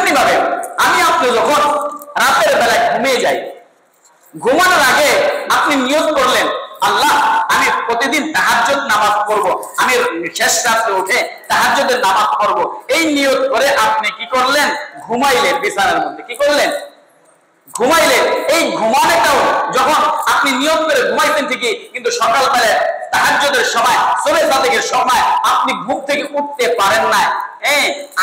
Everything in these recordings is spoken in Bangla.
তেমনি ভাবে আমি আপনি যখন রাতের বেলায় ঘুমিয়ে যাই, ঘুমানোর আগে আপনি নিয়ত করলেন আল্লাহ আমি প্রতিদিন তাহাজ্জুদ নামাজ পড়ব, আমি শেষ রাতে উঠে তাহাজ্জুদের নামাজ পড়ব, এই নিয়ত করে আপনি কি করলেন? ঘুমাইলেন বিছানার মধ্যে। কি করলেন? ঘুমাইলেন। এই ঘুমানোটাও যখন আপনি নিয়ত করে ঘুমাইতেন ঠিকই, কিন্তু সকালবেলা তাহাজ্জুদের সময় সুবহ সাদিকের সময় আপনি ঘুম থেকে উঠতে পারেন না।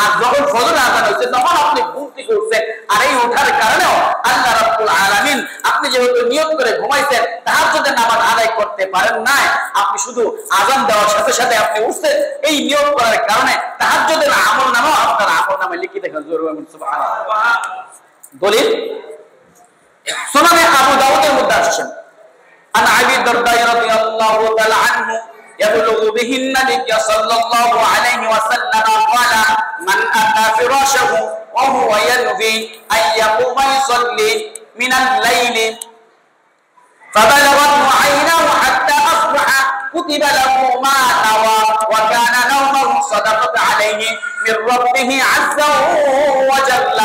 আর যখন ফজর আযান হচ্ছে তখন আপনি ঘুম থেকে উঠছেন, আর এই ওঠার কারণেও আল্লাহ রাব্বুল আলামিন আপনি যেহেতু নিয়ত করে ঘুমাইছেন তাহাজ্জুদের নামাজ আদায় করতে পারেন না, আপনি শুধু আযান দেওয়ার সাথে সাথে আপনি উঠছেন, এই নিয়ত করার কারণে তাহাজ্জুদের আমলনামাও আপনার আমলনামায় লিখিত হয়ে যাবে। সুবহানাল্লাহ। দলিল সুনানে আবু দাউদের মধ্যে আসছেন আন আবি দারদা রাদিয়াল্লাহু তাআলা আনহু يبلغ به النبي صلى الله عليه وسلم قال من أتى فراشه وهو ينوي أن يقوم يصلي من الليل فبلغته عيناه حتى أصبح كتب له ما نوى وكان نومه صدقة عليه من ربه عز وجل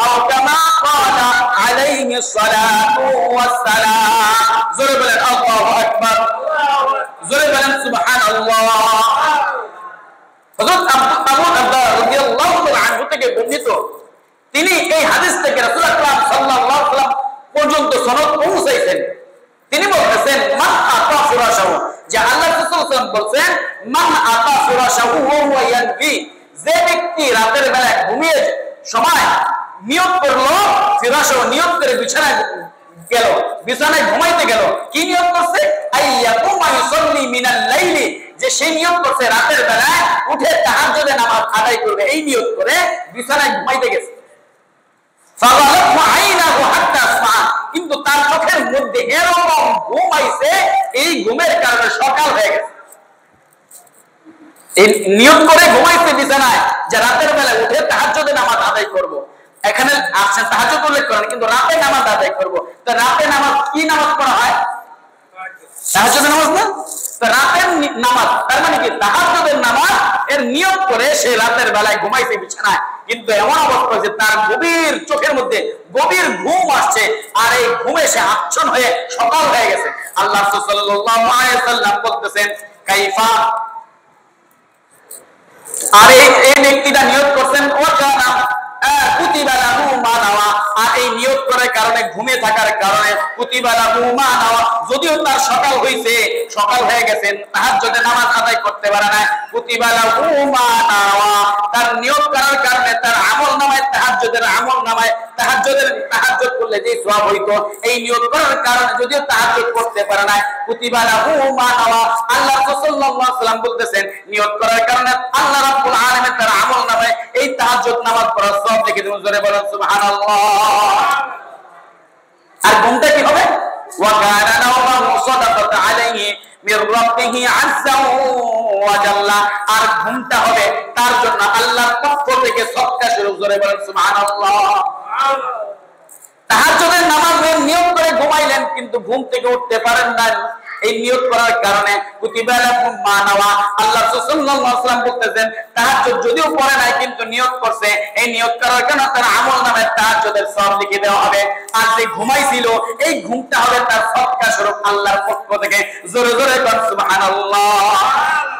أو كما قال عليه الصلاة والسلام. زور بلد الله أكبر. زور بلد سبحان الله. হযরত আবু দারদা রাদিয়াল্লাহু তাআলা আনহু থেকে বর্ণিত, তিনি এই হাদিস থেকে রাসূল আকরাম সাল্লাল্লাহু আলাইহি ওয়াসাল্লাম পর্যন্ত সনদ পৌঁছাইছেন। তিনি বলতেছেন মান আতা ফিরাশাহু, যে আল্লাহ রাসূল সাল্লাল্লাহু আলাইহি ওয়াসাল্লাম বলেন মান আতা ফিরাশাহু ওয়া হুয়া ইয়ানফি, যে ব্যক্তি রাতের বেলা ঘুমিয়ে সময় নিয়ত করলো, ফিরাশাহু নিয়ত করে বিছানায় গেল, বিছানায় ঘুমাইতে গেল, কি নিয়ত করছে? আইয়াকুমা ইউসাল্লি মিনাল লাইলি, যে সে নিয়ত করছে রাতের বেলায় উঠে তাহাজ্জুদের নামাজ আদায় করবে, এই নিয়ত করে বিছানায় ঘুমাইতে গেছে। ফাওয়ালাতহু আইনাহু হাত্তা আসফা, কিন্তু তার চোখের মধ্যে এরকম ঘুম আইছে, এই ঘুমের কারণে সকাল হয়ে গেছে। এই নিয়ত করে ঘুমাইছে বিছানায় যে রাতের বেলা উঠে তাহাজ্জুদের নামাজ আদায় করব, এখানে আছে তাহাজ্জুদ উল্লেখ করেন, কিন্তু রাতে নামাজ আদায় করব। তো রাতে নামাজ কি নামাজ পড়া হয়? তাহাজ্জুদের নামাজ না? তো রাতের নামাজ তার মানে কি? তাহাজ্জুদের নামাজ এর নিয়ত করে সে রাতের বেলায় ঘুমাইছে বিছানায়, কিন্তু এমন অবস্থা যে তার গভীর চোখের মধ্যে গভীর ঘুম আসছে, আর এই ঘুমে সে আচ্ছন্ন হয়ে সকাল হয়ে গেছে। আল্লাহ রাসূল সাল্লাল্লাহু আলাইহি ওয়াসাল্লাম বলতেছেন কাইফা, আর এই ব্যক্তিটা নিয়ত করছেন ও জানা কুতিবা লাহু মা নাওয়া, আর এই নিয়ত করার কারণে ঘুমে থাকার কারণে কুতিবা লাহু মা নাওয়া, যদিও তার সকাল হইছে, সকাল হয়ে গেছে, তাহাজ্জুদের নামাজ আদায় করতে পারে না, কুতিবা লাহু মা নাওয়া, তার নিয়ত করার কারণে তার আমলনামায় তাহাজ্জুদের আমলনামায় তাহাজ্জুদ করলে যে সওয়াব হইতো, এই নিয়ত করার কারণে যদিও তাহাজ্জুদ করতে পারে না, কুতিবা লাহু মা নাওয়া। আল্লাহ সাল্লাল্লাহু আলাইহি ওয়াসাল্লাম বলতেছেন নিয়ত করার কারণে আল্লাহ রাব্বুল আলামিন তার আমলনামায় এই তাহাজ্জুদ নামাজ পড়ার সওয়াব লিখে দিবেন। জোরে বলেন সুবহানাল্লাহ। আর ঘুমটা কি হবে? ওয়া কানা নাওমাহু সাদাকাতা আলাইহি মির রাব্বিহি আযজা ওয়া জাল্লা, আর ঘুমটা হবে তার জন্য আল্লাহর পক্ষ থেকে সদকা স্বরূপ। জোরে বলেন সুবহানাল্লাহ। তাহাজ্জুদের নামাজের নিয়ত করে ঘুমাইলেন, কিন্তু ঘুম থেকে উঠতে পারেন না, এই নিয়ত করার কারণে কুতিবা লাকুম মা নাওয়া। আল্লাহ সাল্লাল্লাহু আলাইহি ওয়াসাল্লাম বলতেছেন তাহাজ্জুদ যদিও পড়ে নাই কিন্তু নিয়ত করছে, এই নিয়ত করার কারণে তার আমলনামায় তাহাজ্জুদের সওয়াব লিখে দেওয়া হবে। আর যে ঘুমাইছিল এই ঘুমটা হবে তার সদকা স্বরূপ আল্লাহর পক্ষ থেকে। জোরে জোরে বল সুবহানাল্লাহ।